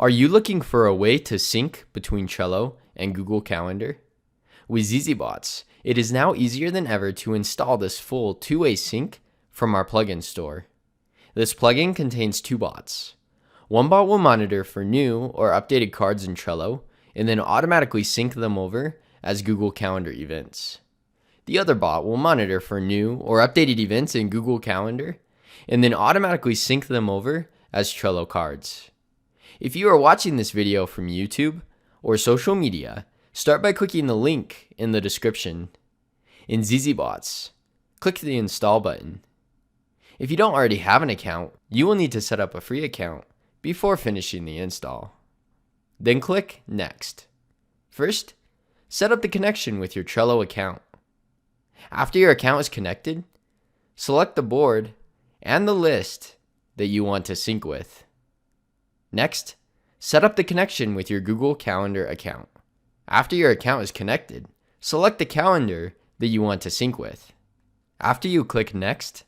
Are you looking for a way to sync between Trello and Google Calendar? With zzBots, it is now easier than ever to install this full two-way sync from our plugin store. This plugin contains two bots. One bot will monitor for new or updated cards in Trello and then automatically sync them over as Google Calendar events. The other bot will monitor for new or updated events in Google Calendar and then automatically sync them over as Trello cards. If you are watching this video from YouTube or social media, start by clicking the link in the description. In zzBots, click the install button. If you don't already have an account, you will need to set up a free account before finishing the install. Then click Next. First, set up the connection with your Trello account. After your account is connected, select the board and the list that you want to sync with. Next, set up the connection with your Google Calendar account. After your account is connected, select the calendar that you want to sync with. After you click Next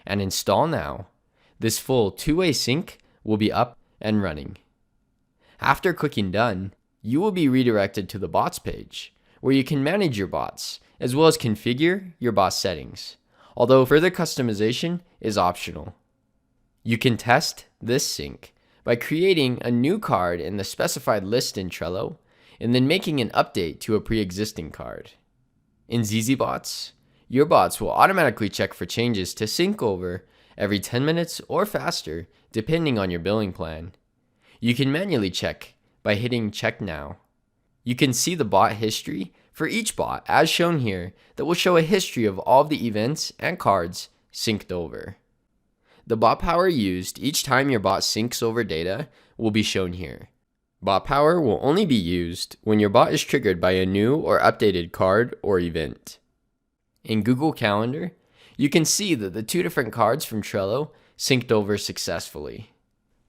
and Install Now, this full two-way sync will be up and running. After clicking Done, you will be redirected to the Bots page, where you can manage your bots, as well as configure your bot settings, although further customization is optional. You can test this sync by creating a new card in the specified list in Trello, and then making an update to a pre-existing card. In zzBots, your bots will automatically check for changes to sync over every 10 minutes or faster, depending on your billing plan. You can manually check by hitting Check Now. You can see the bot history for each bot as shown here that will show a history of all of the events and cards synced over. The bot power used each time your bot syncs over data will be shown here. Bot power will only be used when your bot is triggered by a new or updated card or event. In Google Calendar, you can see that the two different cards from Trello synced over successfully.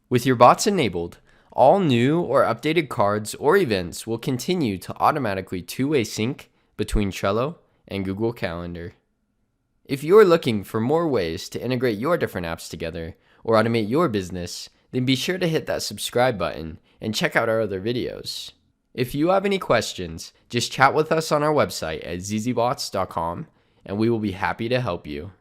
With your bots enabled, all new or updated cards or events will continue to automatically two-way sync between Trello and Google Calendar. If you're looking for more ways to integrate your different apps together or automate your business, then be sure to hit that subscribe button and check out our other videos. If you have any questions, just chat with us on our website at zzbots.com and we will be happy to help you.